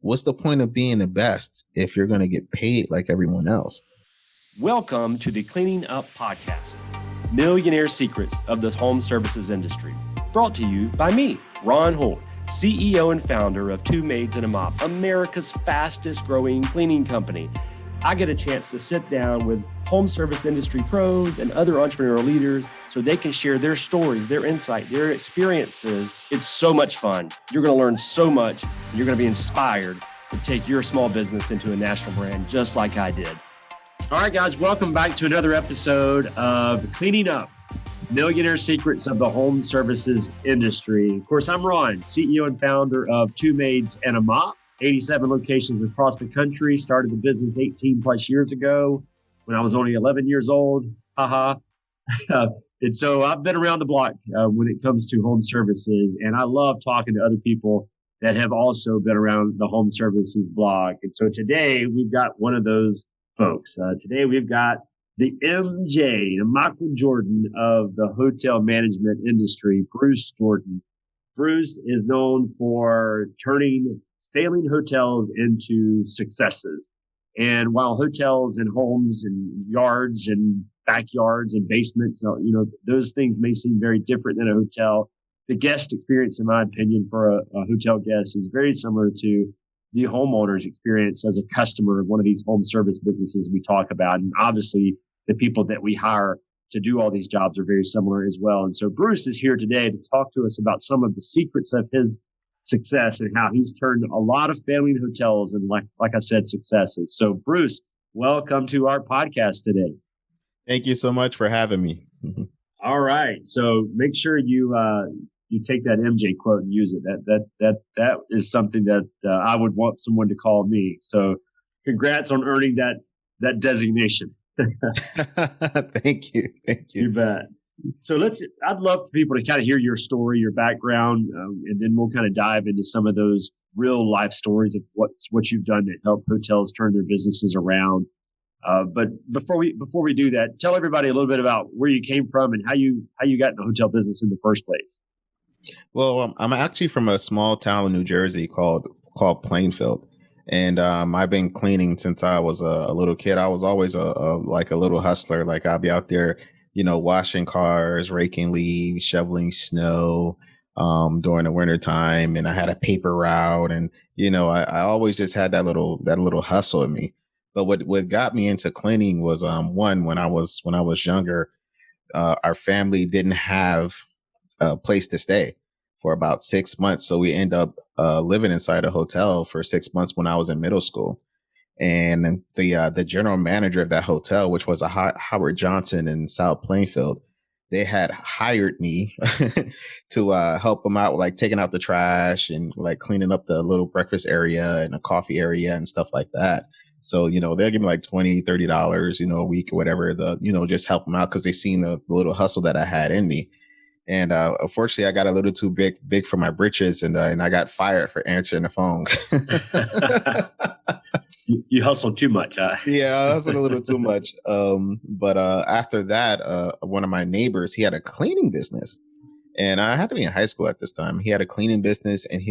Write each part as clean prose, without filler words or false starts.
what's the point of being the best if you're going to get paid like everyone else? Welcome to the Cleaning Up Podcast, Millionaire Secrets of the Home Services Industry, brought to you by me, Ron Holt, CEO and founder of Two Maids and a Mop, America's fastest growing cleaning company. I get a chance to sit down with home service industry pros and other entrepreneurial leaders so they can share their stories, their insight, their experiences. It's so much fun. You're going to learn so much. You're going to be inspired to take your small business into a national brand just like I did. All right, guys, welcome back to another episode of Cleaning Up, Millionaire Secrets of the Home Services Industry. Of course, I'm Ron, CEO and founder of Two Maids and a Mop, 87 locations across the country. Started the business 18 plus years ago when I was only 11 years old. Haha. And so I've been around the block when it comes to home services, and I love talking to other people that have also been around the home services block. And so today we've got one of those folks. Today we've got the MJ, the Michael Jordan of the hotel management industry, Bruce Jordan. Bruce is known for turning failing hotels into successes. And while hotels and homes and yards and backyards and basements, those things may seem very different than a hotel, the guest experience, in my opinion, for a hotel guest is very similar to the homeowner's experience as a customer of one of these home service businesses we talk about. And obviously, the people that we hire to do all these jobs are very similar as well. And so Bruce is here today to talk to us about some of the secrets of his success and how he's turned a lot of failing hotels and, like I said, successes. So Bruce, welcome to our podcast today. Thank you so much for having me. All right. So make sure you take that MJ quote and use it. That is something that I would want someone to call me. So congrats on earning that designation. Thank you. You bet. So I'd love for people to kind of hear your story, your background, and then we'll kind of dive into some of those real life stories of what you've done to help hotels turn their businesses around. But before we do that, tell everybody a little bit about where you came from and how you got in the hotel business in the first place. Well, I'm actually from a small town in New Jersey called Plainfield. And I've been cleaning since I was a little kid. I was always a little hustler. Like I'll be out there, washing cars, raking leaves, shoveling snow during the winter time. And I had a paper route, and I always just had that little hustle in me. But what got me into cleaning was one, when I was younger, our family didn't have a place to stay for about 6 months. So we end up living inside a hotel for 6 months when I was in middle school. And the general manager of that hotel, which was a Howard Johnson in South Plainfield, they had hired me to help them out with like taking out the trash and like cleaning up the little breakfast area and a coffee area and stuff like that. So, they'll give me like $20, $30, a week or whatever, just help them out because they seen the little hustle that I had in me. And unfortunately, I got a little too big for my britches, and I got fired for answering the phone. You hustled too much, huh? Yeah, I hustled a little too much. But after that, one of my neighbors, he had a cleaning business, and I had to be in high school at this time. He had a cleaning business, and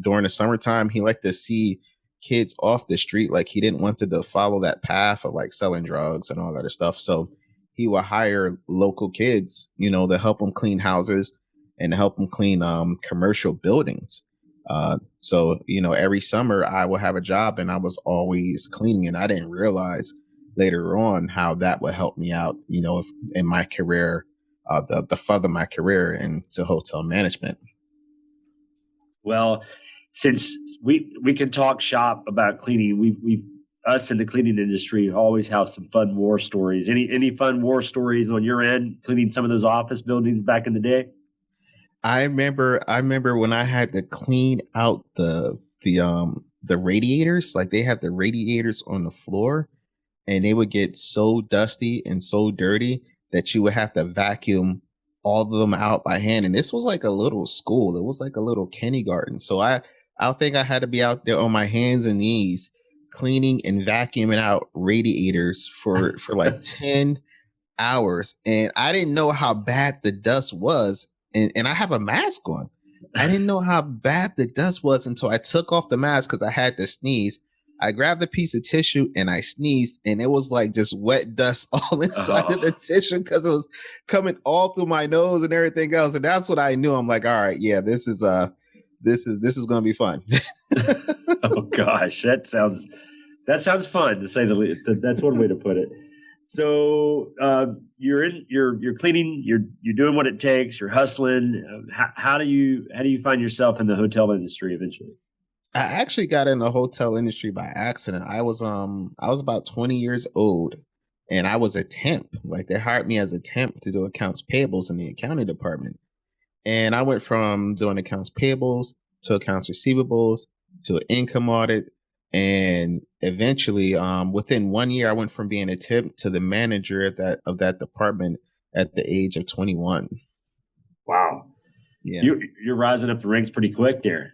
during the summertime, he liked to see kids off the street. Like he didn't want to follow that path of like selling drugs and all that other stuff. So he would hire local kids, to help him clean houses and to help him clean commercial buildings. So every summer I would have a job and I was always cleaning, and I didn't realize later on how that would help me out, in my career, the further my career into hotel management. Well, since we can talk shop about cleaning, we've us in the cleaning industry always have some fun war stories. Any fun war stories on your end, cleaning some of those office buildings back in the day? I remember when I had to clean out the radiators. Like they had the radiators on the floor, and they would get so dusty and so dirty that you would have to vacuum all of them out by hand. And this was like a little school. It was like a little kindergarten. So I think I had to be out there on my hands and knees cleaning and vacuuming out radiators for like 10 hours. And I didn't know how bad the dust was. And I have a mask on. I didn't know how bad the dust was until I took off the mask because I had to sneeze. I grabbed a piece of tissue and I sneezed, and it was like just wet dust all inside of the Oh, tissue because it was coming all through my nose and everything else. And that's what I knew. I'm like, all right, yeah, this is gonna be fun. oh gosh, that sounds fun to say the least. That's one way to put it. So you're cleaning, you're doing what it takes, you're hustling. How do you find yourself in the hotel industry eventually? I actually got in the hotel industry by accident. I was about 20 years old and I was a temp. Like they hired me as a temp to do accounts payables in the accounting department. And I went from doing accounts payables to accounts receivables to an income audit. And eventually, within 1 year, I went from being a temp to the manager of that department at the age of 21. Wow, Yeah. you're rising up the ranks pretty quick there.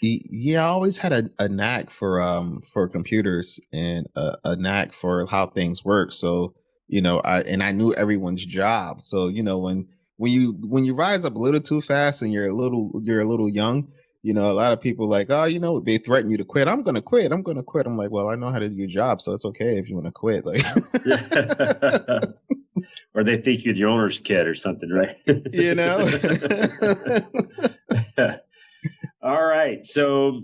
Yeah, I always had a knack for computers and a knack for how things work. So I knew everyone's job. So when you rise up a little too fast and you're a little young, a lot of people like, oh, they threaten you to quit. I'm gonna quit. I'm gonna quit. I'm like, well, I know how to do your job, so it's okay if you want to quit. Like, Or they think you're the owner's kid or something, right? you know. All right. So,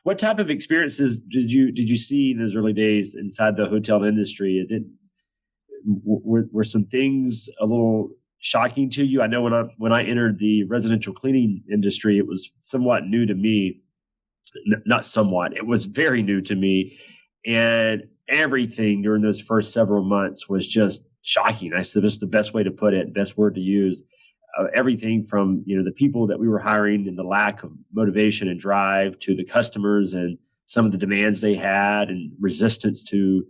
what type of experiences did you see in those early days inside the hotel industry? Were some things a little shocking to you? I know when I entered the residential cleaning industry, it was somewhat new to me. Not somewhat, it was very new to me, and everything during those first several months was just shocking. I said, "This is the best way to put it, best word to use." Everything from the people that we were hiring and the lack of motivation and drive to the customers and some of the demands they had and resistance to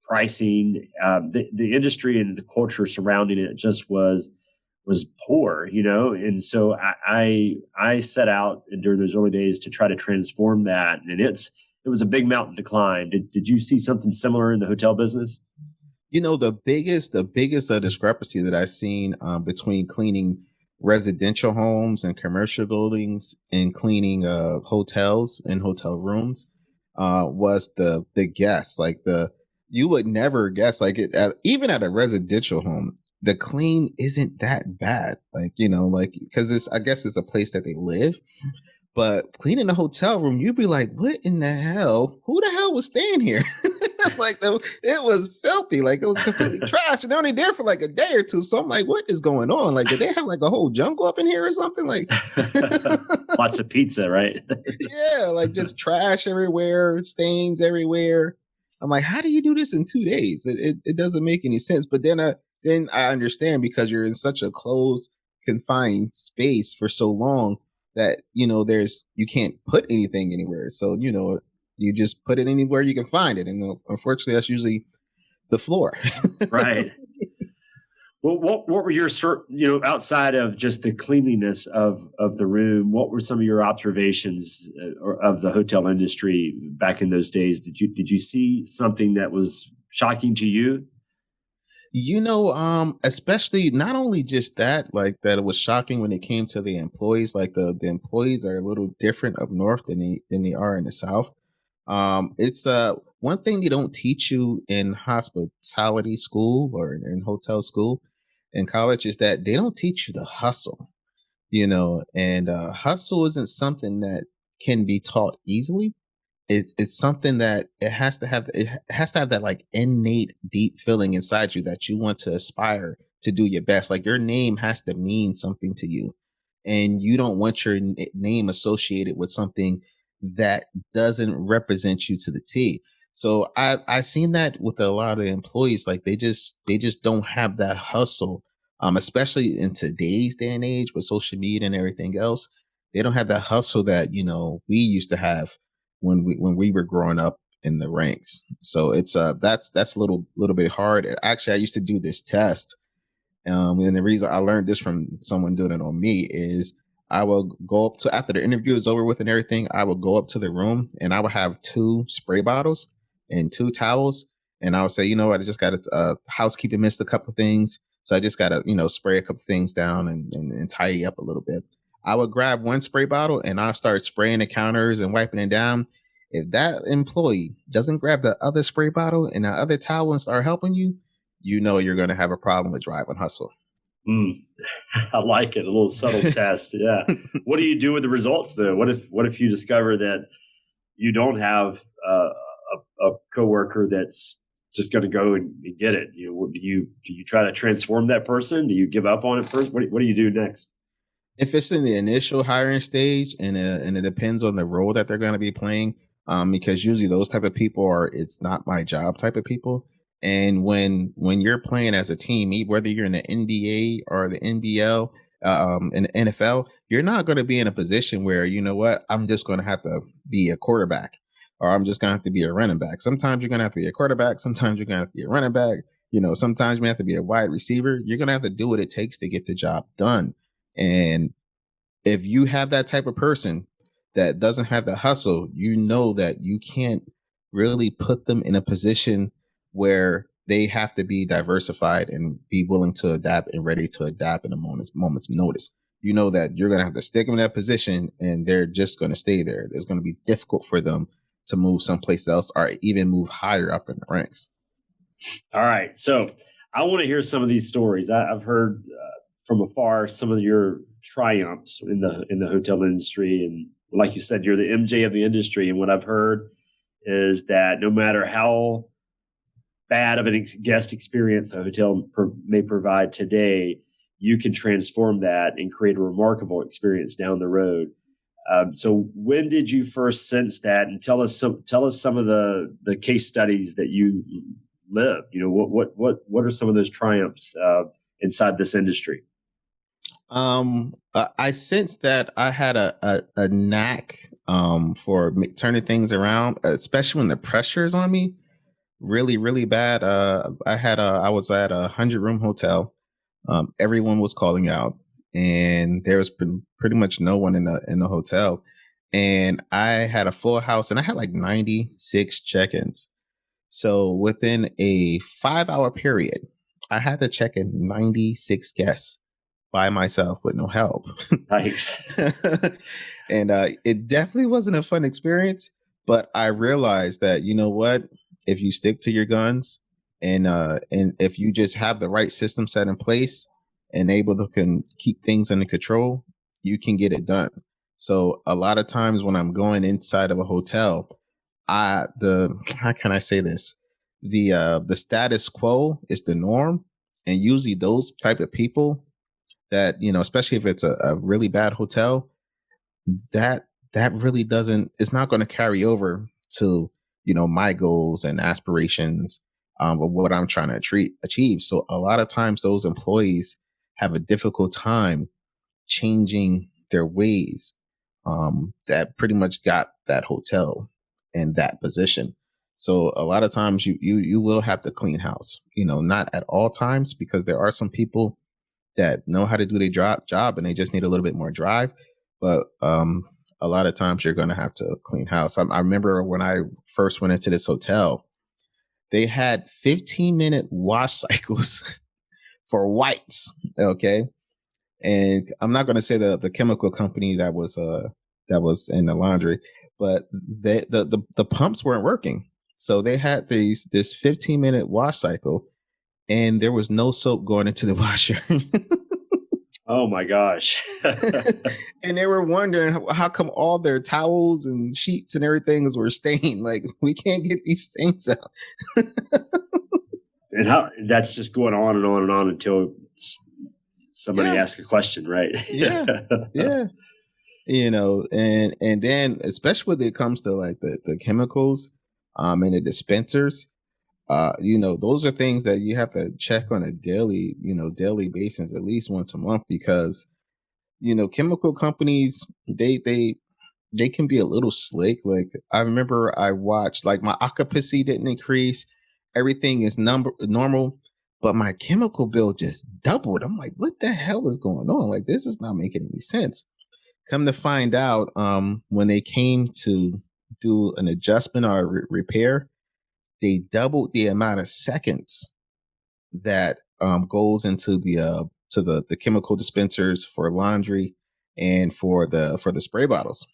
pricing. The industry and the culture surrounding it just was poor, and so I set out during those early days to try to transform that, and it was a big mountain to climb. Did you see something similar in the hotel business? The biggest discrepancy that I've seen between cleaning residential homes and commercial buildings and cleaning hotels and hotel rooms was the guests. Like the you would never guess like even at a residential home, the clean isn't that bad. Like because it's I guess it's a place that they live. But cleaning a hotel room, you'd be like, "What in the hell? Who the hell was staying here?" Like it was filthy, like it was completely trash, and they're only there for like a day or two. So I'm like, "What is going on? Like, did they have like a whole jungle up in here or something?" Like, Lots of pizza, right? yeah, like just trash everywhere, stains everywhere. I'm like, "How do you do this in 2 days?" It doesn't make any sense. But then I understand because you're in such a closed, confined space for so long that there's you can't put anything anywhere. So you just put it anywhere you can find it, and unfortunately, that's usually the floor. Right. Well, what were your outside of just the cleanliness of the room? What were some of your observations of the hotel industry back in those days? Did you see something that was shocking to you? Especially not only just that, like that it was shocking when it came to the employees. Like the employees are a little different up north than they are in the south. It's one thing they don't teach you in hospitality school or in hotel school in college is that they don't teach you the hustle. And hustle isn't something that can be taught easily. It's something that it has to have that like innate deep feeling inside you that you want to aspire to do your best. Like your name has to mean something to you, and you don't want your name associated with something that doesn't represent you to the T. So I've seen that with a lot of the employees. Like they just don't have that hustle. Especially in today's day and age with social media and everything else, they don't have that hustle that we used to have when we were growing up in the ranks. So it's that's a little bit hard. Actually, I used to do this test, and the reason I learned this from someone doing it on me is I will go up to after the interview is over with and everything. I will go up to the room and I will have two spray bottles and two towels, and I would say, what, I just got a housekeeping missed a couple of things, so I just got to spray a couple things down and tidy up a little bit. I would grab one spray bottle and I start spraying the counters and wiping it down. If that employee doesn't grab the other spray bottle and the other towel and start helping you, you know you're going to have a problem with drive and hustle. Mm, I like it. A little subtle test. Yeah. What do you do with the results though? What if you discover that you don't have a coworker that's just going to go and get it? Do you try to transform that person? Do you give up on it first? What do you do next? If it's in the initial hiring stage and it depends on the role that they're going to be playing, because usually those type of people are it's not my job type of people. And when you're playing as a team, whether you're in the NBA or the NBL, in the NFL, you're not going to be in a position where you know what I'm just going to have to be a quarterback or I'm just going to have to be a running back. Sometimes you're going to have to be a quarterback. Sometimes you're going to have to be a running back. Sometimes you have to be a wide receiver. You're going to have to do what it takes to get the job done. And if you have that type of person that doesn't have the hustle, you know that you can't really put them in a position where they have to be diversified and be willing to adapt and ready to adapt in a moment's notice. You know that you're going to have to stick them in that position and they're just going to stay there. It's going to be difficult for them to move someplace else or even move higher up in the ranks. All right. So I want to hear some of these stories. I've heard from afar some of your triumphs in the hotel industry, and like you said, you're the MJ of the industry. And what I've heard is that no matter how bad of a guest experience a hotel may provide today, you can transform that and create a remarkable experience down the road. So when did you first sense that? And tell us some of the case studies that you lived. What are some of those triumphs inside this industry? I sensed that I had a knack for turning things around, especially when the pressure is on me really really bad. I was at a 100-room hotel. Everyone was calling out, and there was pretty much no one in the hotel. And I had a full house, and I had like 96 check-ins. So within a 5-hour period, I had to check in 96 guests by myself with no help. Nice. And it definitely wasn't a fun experience, but I realized that you know what, if you stick to your guns and if you just have the right system set in place and able to can keep things under control, you can get it done. So a lot of times when I'm going inside of a hotel, the how can I say this, the status quo is the norm, and usually those type of people that especially if it's a really bad hotel, that really doesn't it's not going to carry over to my goals and aspirations of what I'm trying to achieve. So a lot of times those employees have a difficult time changing their ways, that pretty much got that hotel in that position. So a lot of times you will have to clean house, not at all times, because there are some people that know how to do their job and they just need a little bit more drive. But a lot of times you're going to have to clean house. I remember when I first went into this hotel, they had 15-minute wash cycles for whites. Okay. And I'm not going to say the chemical company that was in the laundry, but the pumps weren't working. So they had this 15-minute wash cycle and there was no soap going into the washer. Oh my gosh. And they were wondering how come all their towels and sheets and everything were stained. Like, we can't get these stains out. And how that's just going on and on and on until somebody Yeah, asks a question, right? yeah, yeah. And then especially when it comes to like the chemicals, and the dispensers, those are things that you have to check on a daily basis, at least once a month, because chemical companies, they can be a little slick. Like, I remember I watched, like, my occupancy didn't increase, everything is normal, but my chemical bill just doubled. I'm like, what the hell is going on? Like, this is not making any sense. Come to find out, when they came to do an adjustment or repair, they doubled the amount of seconds that goes into the chemical dispensers for laundry and for the spray bottles,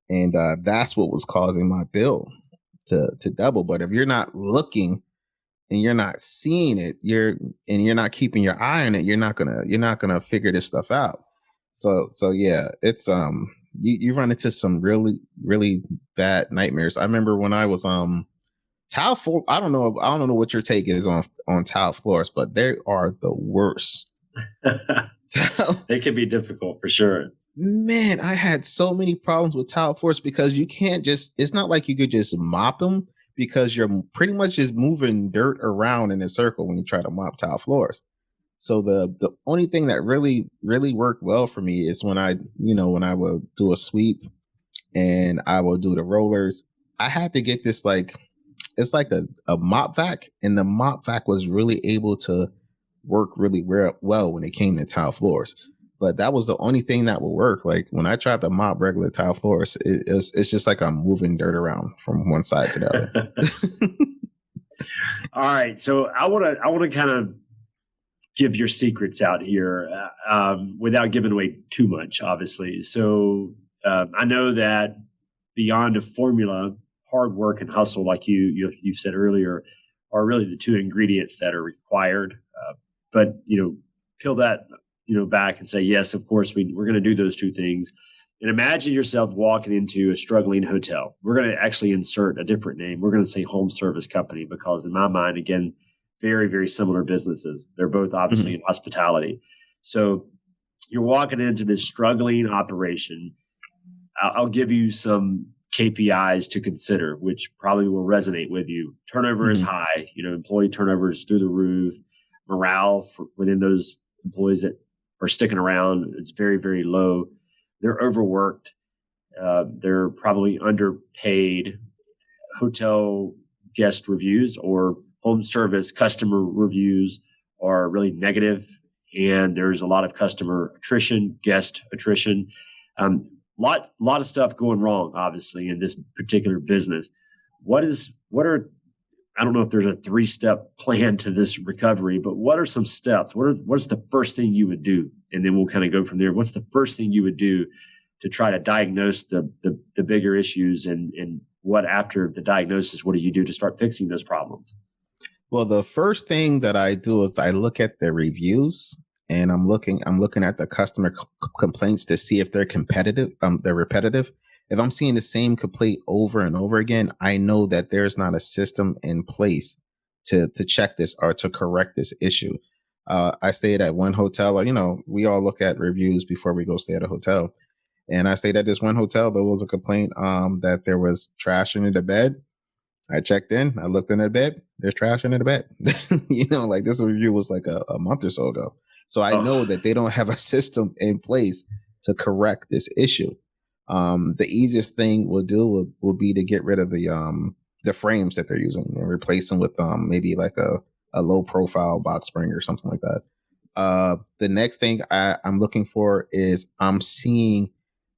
and that's what was causing my bill to double. But if you're not looking and you're not seeing it, you're not keeping your eye on it, you're not gonna figure this stuff out. So yeah, it's you run into some really bad nightmares. I remember when I was tile floor. I don't know what your take is on tile floors, but they are the worst. It can be difficult for sure. Man, I had so many problems with tile floors because you can't just, it's not like you could just mop them, because you're pretty much just moving dirt around in a circle when you try to mop tile floors. So the only thing that really worked well for me is when I would do a sweep and I will do the rollers. I had to get this, like, it's like a mop vac, and the mop vac was really able to work really well when it came to tile floors. But that was the only thing that would work. Like when I tried to mop regular tile floors, it's just like I'm moving dirt around from one side to the other. All right, so I want to kind of give your secrets out here without giving away too much, obviously. So I know that beyond a formula, hard work and hustle, like you've said earlier, are really the two ingredients that are required. But peel that back and say, yes, of course we're going to do those two things. And imagine yourself walking into a struggling hotel. We're going to actually insert a different name. We're going to say home service company, because in my mind, again, very, very similar businesses. They're both obviously in hospitality. So you're walking into this struggling operation. I'll give you some KPIs to consider, which probably will resonate with you. Turnover is high. Employee turnover is through the roof. Morale within those employees that are sticking around is very, very low. They're overworked. They're probably underpaid. Hotel guest reviews or home service customer reviews are really negative, and there's a lot of customer attrition, guest attrition. Lot of stuff going wrong, obviously, in this particular business. What are I don't know if there's a 3-step plan to this recovery, but what are some steps? What's the first thing you would do? And then we'll kind of go from there. What's the first thing you would do to try to diagnose the bigger issues, and what, after the diagnosis, what do you do to start fixing those problems? Well, the first thing that I do is I look at the reviews, and I'm looking at the customer complaints to see if they're they're repetitive. If I'm seeing the same complaint over and over again, I know that there's not a system in place to check this or to correct this issue. I stayed at one hotel. We all look at reviews before we go stay at a hotel. And I stayed at this one hotel. There was a complaint that there was trash under the bed. I checked in. I looked in the bed. There's trash under the bed. Like this review was like a month or so ago. So I know that they don't have a system in place to correct this issue. The easiest thing we'll do will be to get rid of the frames that they're using and replace them with maybe like a low profile box spring or something like that. The next thing I'm looking for is I'm seeing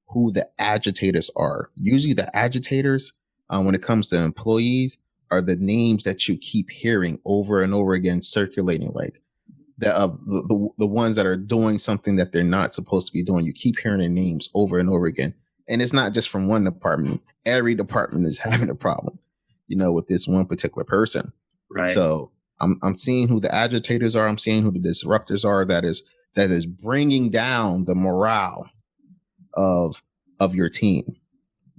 who the agitators are. Usually the agitators, when it comes to employees, are the names that you keep hearing over and over again circulating, like the ones that are doing something that they're not supposed to be doing. You keep hearing their names over and over again. And it's not just from one department. Every department is having a problem, with this one particular person. Right. So I'm seeing who the agitators are. I'm seeing who the disruptors are. That is bringing down the morale of your team.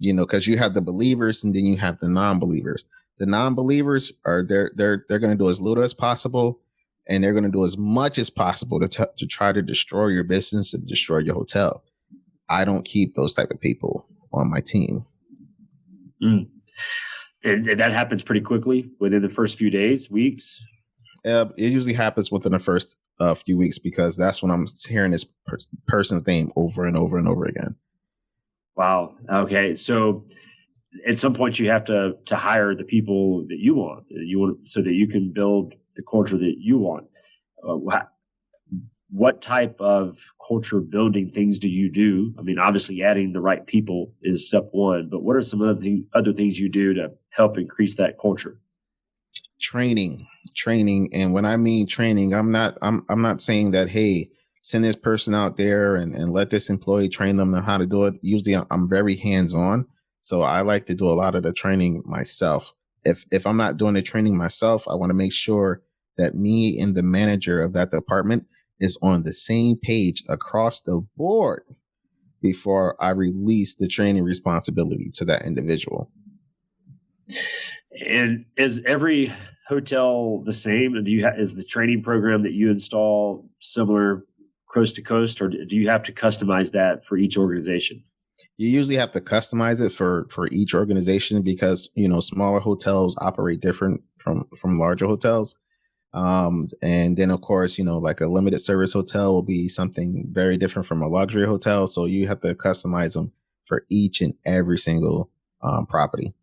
Because you have the believers and then you have the non-believers. The non-believers are they're going to do as little as possible, and they're going to do as much as possible to try to destroy your business and destroy your hotel. I don't keep those type of people on my team. And that happens pretty quickly within the first few days, weeks? It usually happens within the first few weeks, because that's when I'm hearing this person's name over and over and over again. Wow. Okay. So at some point you have to hire the people that you want so that you can build the culture that you want. What type of culture building things do you do? I mean, obviously adding the right people is step one, but what are some other things you do to help increase that culture? Training. And when I mean training, I'm not saying that, hey, send this person out there and let this employee train them on how to do it. Usually I'm very hands on. So I like to do a lot of the training myself. If I'm not doing the training myself, I want to make sure that me and the manager of that department is on the same page across the board before I release the training responsibility to that individual. And is every hotel the same? And is the training program that you install similar coast to coast, or do you have to customize that for each organization? You usually have to customize it for each organization because smaller hotels operate different from larger hotels. And then of course, like a limited service hotel will be something very different from a luxury hotel. So you have to customize them for each and every single property.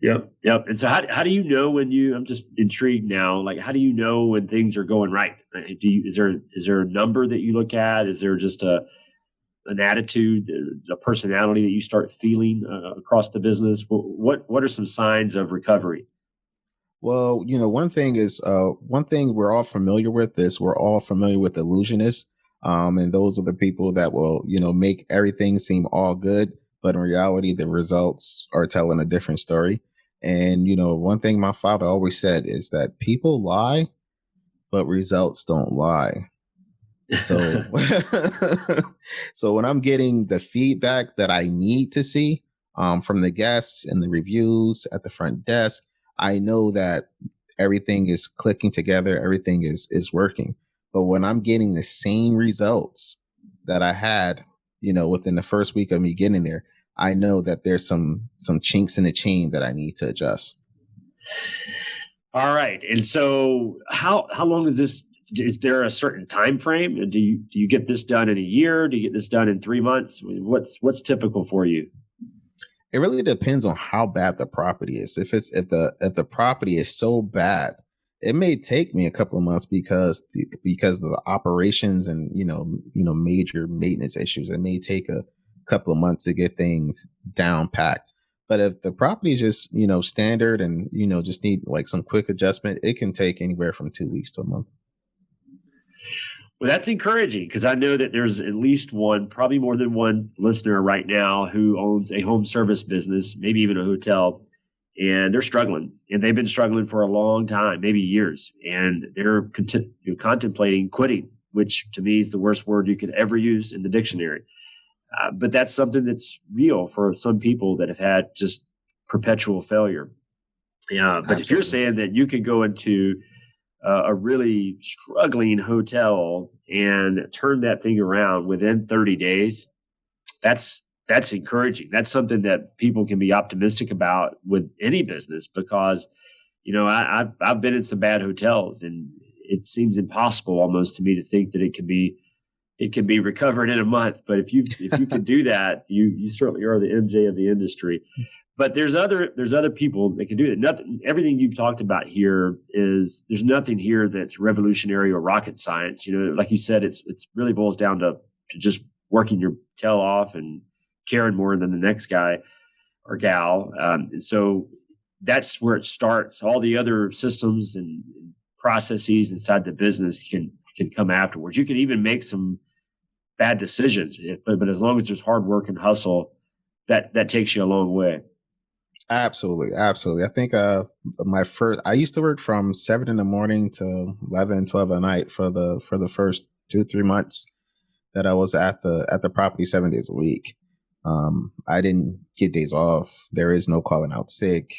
Yep. Yep. And so how do you know I'm just intrigued now, like, how do you know when things are going right? Is there a number that you look at? Is there just an attitude, a personality that you start feeling across the business? What are some signs of recovery? Well, one thing we're all familiar with is we're all familiar with illusionists. And those are the people that will, make everything seem all good, but in reality, the results are telling a different story. And, one thing my father always said is that people lie, but results don't lie. So, so when I'm getting the feedback that I need to see from the guests and the reviews at the front desk, I know that everything is clicking together, everything is working. But when I'm getting the same results that I had, within the first week of me getting there, I know that there's some chinks in the chain that I need to adjust. All right. And so how long is this? Is there a certain time frame? Do you get this done in a year? Do you get this done in 3 months? What's typical for you? It really depends on how bad the property is. If the property is so bad, it may take me a couple of months because of the operations and major maintenance issues. It may take a couple of months to get things down packed. But if the property is just standard and just need like some quick adjustment, it can take anywhere from 2 weeks to a month. Well, that's encouraging because I know that there's at least one, probably more than one listener right now who owns a home service business, maybe even a hotel, and they're struggling. And they've been struggling for a long time, maybe years, and they're contemplating quitting, which to me is the worst word you could ever use in the dictionary. But that's something that's real for some people that have had just perpetual failure. Yeah, but if you're saying that you could go into a really struggling hotel and turn that thing around within 30 days, that's encouraging. That's something that people can be optimistic about with any business because, I've been in some bad hotels and it seems impossible almost to me to think that it can be recovered in a month. But if you can do that, you certainly are the MJ of the industry. But there's other people that can do it. Nothing, everything you've talked about here there's nothing here that's revolutionary or rocket science. Like you said, it's really boils down to just working your tail off and caring more than the next guy or gal. And so that's where it starts. All the other systems and processes inside the business can come afterwards. You can even make some bad decisions, but as long as there's hard work and hustle, that takes you a long way. Absolutely. I think I used to work from 7 in the morning to 11, 12 at night for the first 2-3 months that I was at the property 7 days a week. I didn't get days off. There is no calling out sick.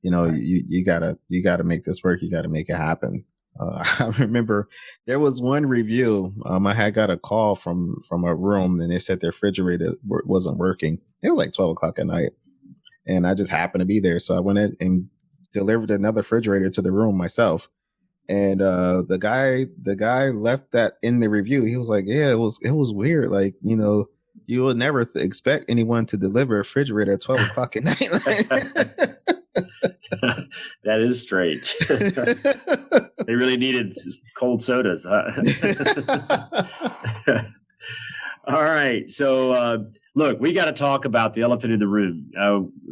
You gotta make this work. You gotta make it happen. I remember there was one review. I had got a call from a room and they said their refrigerator wasn't working. It was like 12 o'clock at night. And I just happened to be there. So I went in and delivered another refrigerator to the room myself. And the guy left that in the review. He was like, yeah, it was weird. Like, you would never expect anyone to deliver a refrigerator at 12 o'clock at night. That is strange. They really needed cold sodas, huh? All right. So, look, we got to talk about the elephant in the room.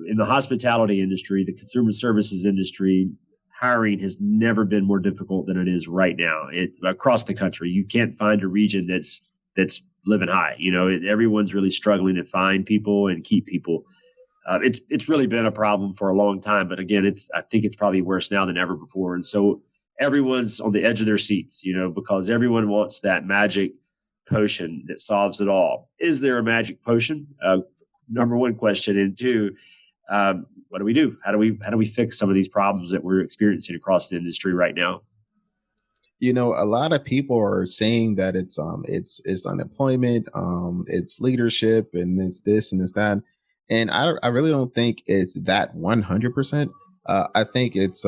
In the hospitality industry, the consumer services industry, hiring has never been more difficult than it is right now. Across the country, you can't find a region that's living high. Everyone's really struggling to find people and keep people. It's really been a problem for a long time, but again, I think it's probably worse now than ever before. And so everyone's on the edge of their seats, because everyone wants that magic potion that solves it all. Is there a magic potion? Number one question, and two, what do we do? How do we fix some of these problems that we're experiencing across the industry right now? A lot of people are saying that it's unemployment, it's leadership, and it's this and it's that. And I really don't think it's that 100%. I think it's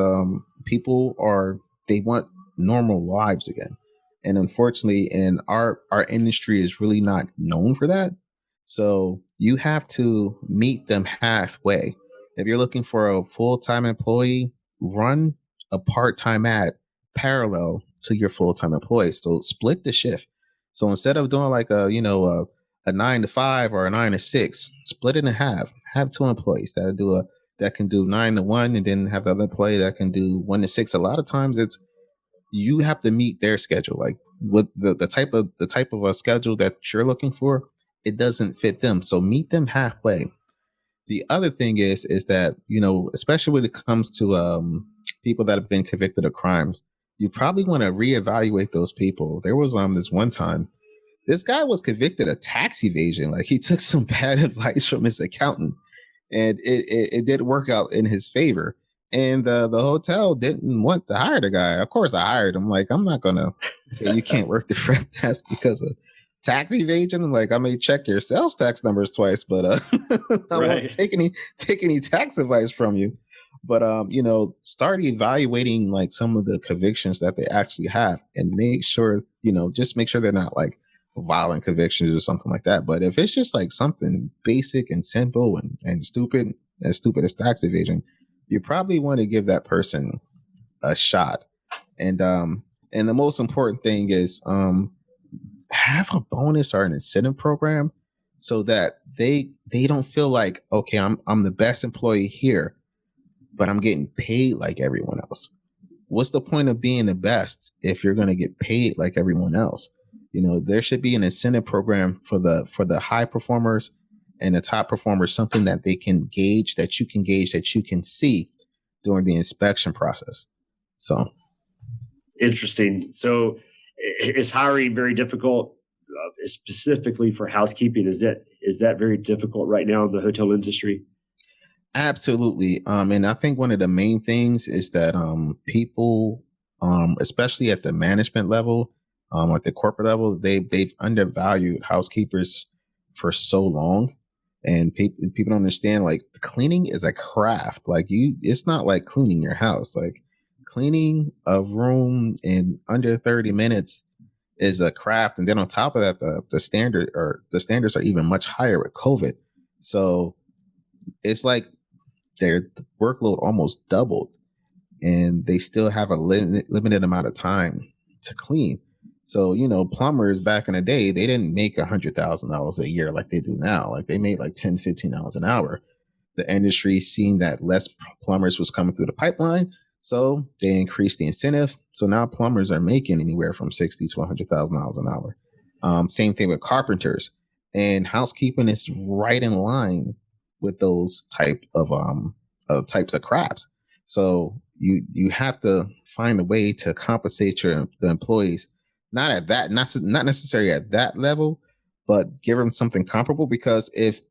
people are they want normal lives again, and unfortunately, in our industry is really not known for that. So you have to meet them halfway. If you're looking for a full time employee, run a part time ad parallel to your full time employee. So split the shift. So instead of doing like a 9 to 5 or a 9 to 6, split it in half. Have two employees that can do 9 to 1, and then have the other employee that can do 1 to 6. A lot of times it's you have to meet their schedule. Like with the type of a schedule that you're looking for, it doesn't fit them. So meet them halfway. The other thing is that especially when it comes to people that have been convicted of crimes, you probably want to reevaluate those people. There was this one time this guy was convicted of tax evasion. Like he took some bad advice from his accountant, and it did work out in his favor. And the hotel didn't want to hire the guy. Of course, I hired him. Like I'm not gonna say you can't work the front desk because of tax evasion. Like I may check your sales tax numbers twice, but I won't Right. take any tax advice from you. But start evaluating like some of the convictions that they actually have, and make sure just make sure they're not like violent convictions or something like that. But if it's just like something basic and simple and stupid, as stupid as tax evasion, you probably want to give that person a shot. And the most important thing is have a bonus or an incentive program so that they don't feel like, okay, I'm the best employee here, but I'm getting paid like everyone else. What's the point of being the best if you're going to get paid like everyone else? There should be an incentive program for the high performers and the top performers, something that they can gauge, that you can see during the inspection process. So Interesting. So, is hiring very difficult, specifically for housekeeping? Is that very difficult right now in the hotel industry? absolutely. And I think one of the main things is that people, especially at the management level, at the corporate level, they've undervalued housekeepers for so long, and people don't understand like cleaning is a craft. Like it's not like cleaning your house. Like cleaning a room in under 30 minutes is a craft, and then on top of that, the standards are even much higher with COVID. So it's like their workload almost doubled, and they still have a limited amount of time to clean. So, plumbers back in the day, they didn't make $100,000 a year like they do now. Like they made like $10, $15 an hour. The industry seeing that less plumbers was coming through the pipeline, so they increased the incentive. So now plumbers are making anywhere from 60 to $100,000 an hour. Same thing with carpenters, and housekeeping is right in line with those types of crafts. So you have to find a way to compensate the employees, not necessarily at that level, but give them something comparable. Because if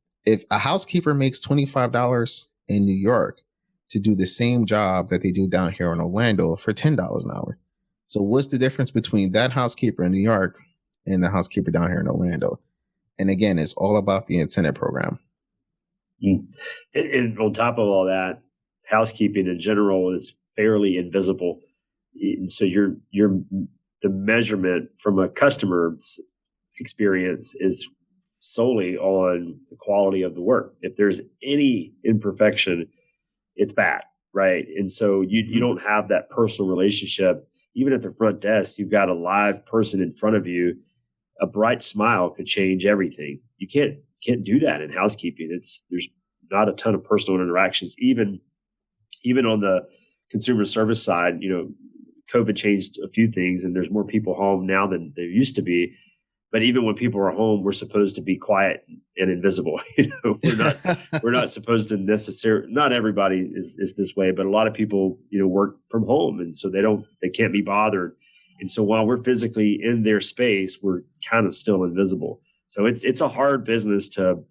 a housekeeper makes $25 in New York to do the same job that they do down here in Orlando for $10 an hour, so what's the difference between that housekeeper in New York and the housekeeper down here in Orlando? And again, it's all about the incentive program. Mm. And on top of all that, housekeeping in general is fairly invisible. And so the measurement from a customer's experience is solely on the quality of the work. If there's any imperfection, it's bad, right? And so you Mhm. don't have that personal relationship. Even at the front desk, you've got a live person in front of you. A bright smile could change everything. You can't do that in housekeeping. There's not a ton of personal interactions, even on the consumer service side, COVID changed a few things, and there's more people home now than there used to be. But even when people are home, we're supposed to be quiet and invisible. We're not supposed to necessarily. Not everybody is this way, but a lot of people work from home, and so they can't be bothered. And so while we're physically in their space, we're kind of still invisible. So it's a hard business to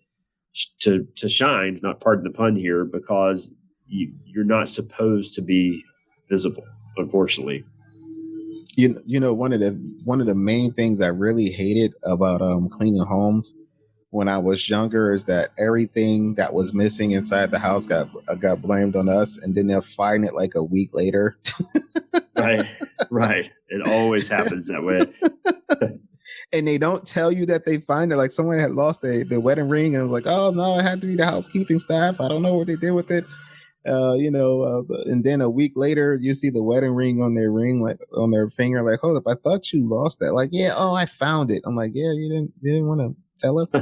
shine. Not pardon the pun here, because you're not supposed to be visible, unfortunately. One of the main things I really hated about cleaning homes when I was younger is that everything that was missing inside the house got blamed on us, and then they'll find it like a week later. Right, right. It always happens that way. And they don't tell you that they find it. Like someone had lost the wedding ring and was like, "Oh no, it had to be the housekeeping staff. I don't know what they did with it." And then a week later, you see the wedding ring on their ring, like on their finger. Like, hold up, I thought you lost that. Like, yeah, oh, I found it. I'm like, yeah, you didn't want to tell us.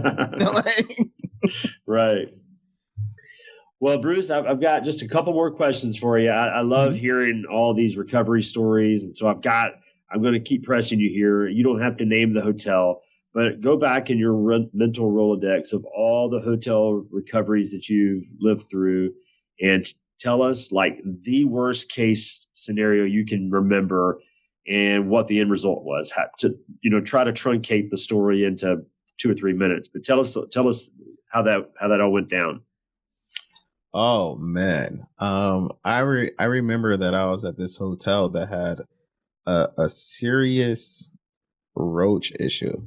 Right. Well, Bruce, I've got just a couple more questions for you. I love hearing all these recovery stories, and so I'm going to keep pressing you here. You don't have to name the hotel, but go back in your mental Rolodex of all the hotel recoveries that you've lived through, and tell us like the worst case scenario you can remember and what the end result was. Try to truncate the story into 2 or 3 minutes, but tell us how that all went down. Oh man. I remember that I was at this hotel that had a serious roach issue.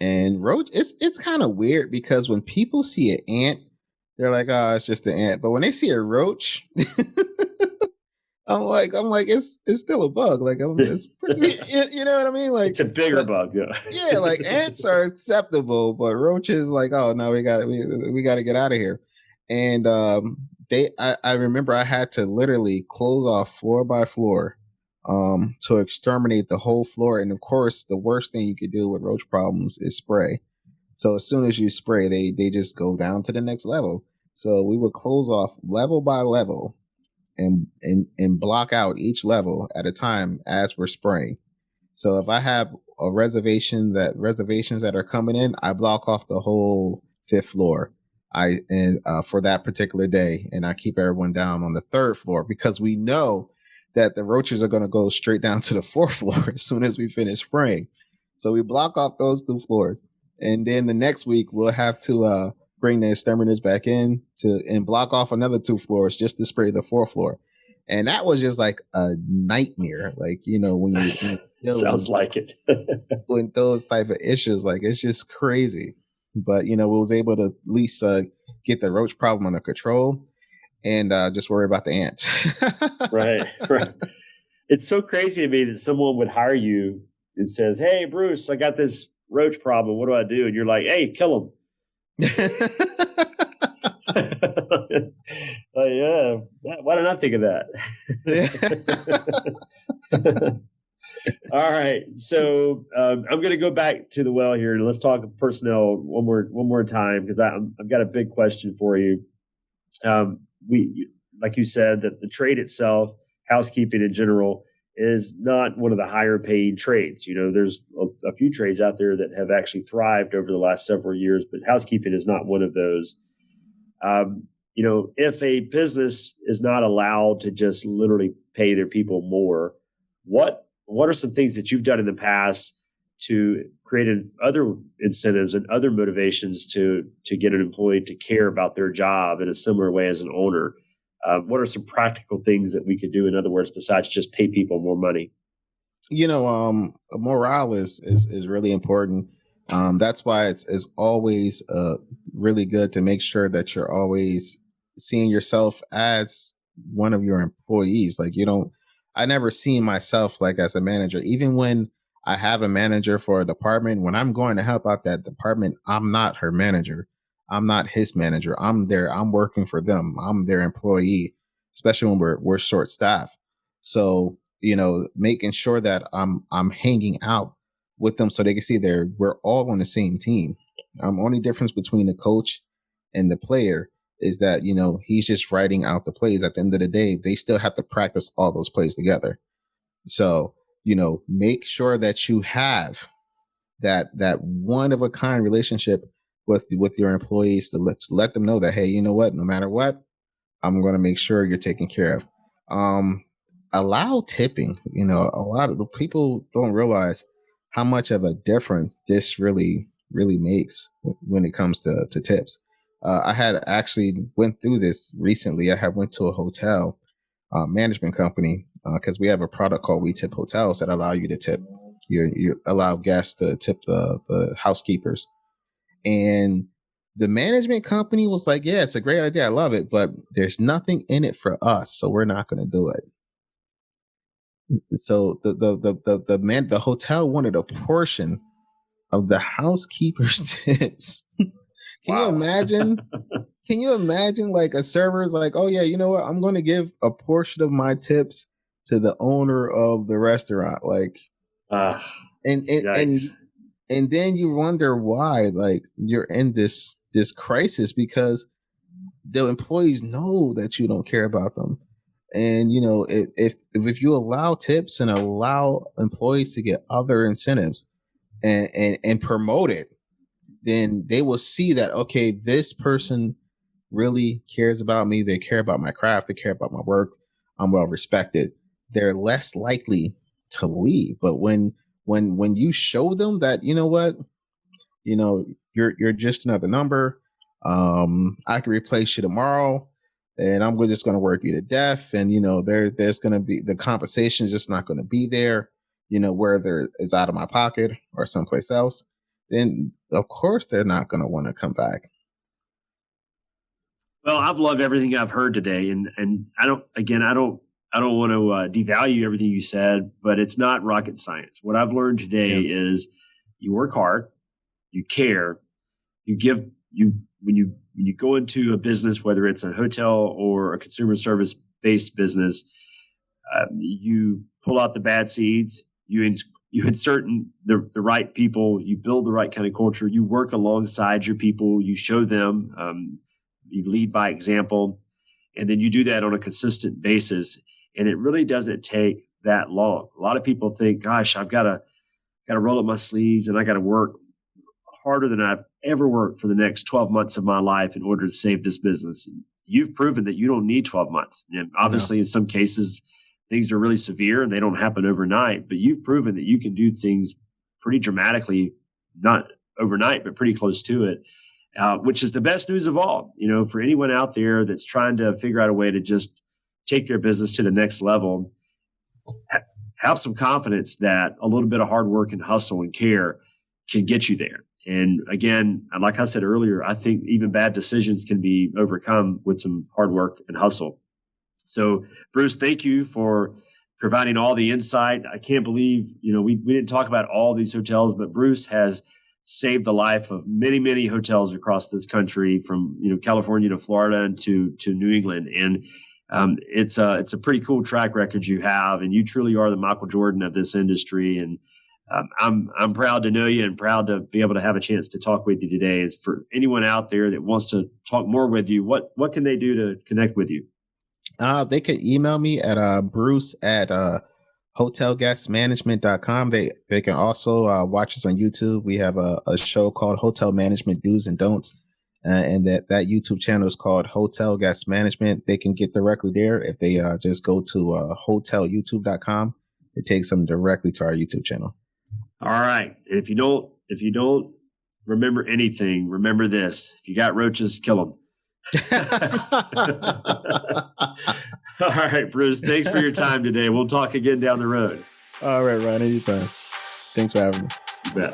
And roach, it's kind of weird because when people see an ant, they're like, "Oh, it's just an ant." But when they see a roach, I'm like, it's still a bug. Like, it's pretty, you know what I mean? Like, it's a bigger bug. Yeah. Yeah, like ants are acceptable, but roaches, like, oh no, we got to get out of here. And I remember I had to literally close off floor by floor to exterminate the whole floor. And of course, the worst thing you could do with roach problems is spray. So as soon as you spray, they just go down to the next level. So we would close off level by level and block out each level at a time as we're spraying. So if I have reservations that are coming in, I block off the whole fifth floor. For that particular day, and I keep everyone down on the third floor because we know that the roaches are going to go straight down to the fourth floor as soon as we finish spraying. So we block off those 2 floors, and then the next week we'll have to bring the exterminators back in and block off another 2 floors just to spray the 4th floor. And that was just like a nightmare. Like, when you sounds like it. with those type of issues, like it's just crazy. But we was able to at least get the roach problem under control and just worry about the ants. Right. It's so crazy to me that someone would hire you and says, "Hey, Bruce, I got this roach problem. What do I do?" And you're like, "Hey, kill them." Yeah. Why didn't I think of that? All right. So I'm going to go back to the well here and let's talk personnel one more time because I've got a big question for you. We, like you said, that the trade itself, housekeeping in general, is not one of the higher paid trades. There's a few trades out there that have actually thrived over the last several years, but housekeeping is not one of those. If a business is not allowed to just literally pay their people more, what are some things that you've done in the past to create other incentives and other motivations to get an employee to care about their job in a similar way as an owner? What are some practical things that we could do, in other words, besides just pay people more money? Morale is really important. That's why it's always really good to make sure that you're always seeing yourself as one of your employees. Like I never see myself like as a manager, even when I have a manager for a department. When I'm going to help out that department, I'm not her manager. I'm not his manager. I'm there. I'm working for them. I'm their employee, especially when we're short staffed. So, making sure that I'm hanging out with them so they can see we're all on the same team. Only difference between the coach and the player is that, he's just writing out the plays. At the end of the day, they still have to practice all those plays together. So, make sure that you have that one of a kind relationship with your employees to let them know that, hey, you know what, no matter what, I'm going to make sure you're taken care of. Allow tipping. A lot of the people don't realize how much of a difference this really makes when it comes to tips. I had actually went through this recently. I had went to a hotel management company because we have a product called We Tip Hotels that allow you to tip. You allow guests to tip the housekeepers, and the management company was like, "Yeah, it's a great idea. I love it, but there's nothing in it for us, so we're not going to do it." So the hotel wanted a portion of the housekeeper's tips. Can you imagine? Can you imagine like a server's like, oh yeah, you know what? I'm going to give a portion of my tips to the owner of the restaurant. Like, and then you wonder why, like, you're in this crisis because the employees know that you don't care about them. And if you allow tips and allow employees to get other incentives and promote it, then they will see that, okay, this person really cares about me. They care about my craft. They care about my work. I'm well respected. They're less likely to leave. But when you show them that, you know what, you're just another number. I can replace you tomorrow, and I'm just going to work you to death. And there's going to be the compensation is just not going to be there. Whether it's out of my pocket or someplace else, then of course they're not going to want to come back. Well, I've loved everything I've heard today, and I don't want to devalue everything you said, but it's not rocket science. What I've learned today is you work hard, you care, you give when you go into a business, whether it's a hotel or a consumer service based business, you pull out the bad seeds, you insert the right people, you build the right kind of culture, you work alongside your people, you show them. You lead by example, and then you do that on a consistent basis. And it really doesn't take that long. A lot of people think, gosh, I've got to roll up my sleeves and I got to work harder than I've ever worked for the next 12 months of my life in order to save this business. You've proven that you don't need 12 months. And obviously, in some cases, things are really severe and they don't happen overnight, but you've proven that you can do things pretty dramatically, not overnight, but pretty close to it. Which is the best news of all, for anyone out there that's trying to figure out a way to just take their business to the next level, have some confidence that a little bit of hard work and hustle and care can get you there. And again, like I said earlier, I think even bad decisions can be overcome with some hard work and hustle. So Bruce, thank you for providing all the insight. I can't believe, we didn't talk about all these hotels, but Bruce has saved the life of many, many hotels across this country, from California to Florida and to New England. And it's a pretty cool track record you have, and you truly are the Michael Jordan of this industry. And I'm proud to know you and proud to be able to have a chance to talk with you today. Is for anyone out there that wants to talk more with you, what can they do to connect with you? They can email me at Bruce at hotelguestmanagement.com. They can also watch us on YouTube. We have a show called Hotel Management Do's and Don'ts, and that YouTube channel is called Hotel Guest Management. They can get directly there if they just go to hotelyoutube.com. It takes them directly to our YouTube channel. All right. And if you don't remember anything, remember this: if you got roaches, kill them. All right, Bruce, thanks for your time today. We'll talk again down the road. All right, Ryan, anytime. Thanks for having me. You bet.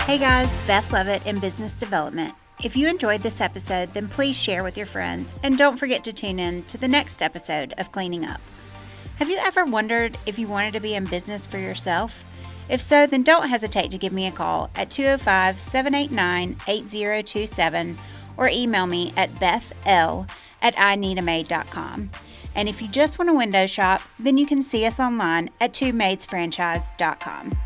Hey guys, Beth Lovett in Business Development. If you enjoyed this episode, then please share with your friends, and don't forget to tune in to the next episode of Cleaning Up. Have you ever wondered if you wanted to be in business for yourself? If so, then don't hesitate to give me a call at 205-789-8027 or email me at bethl@ineedamaid.com. And if you just want a window shop, then you can see us online at twomaidsfranchise.com.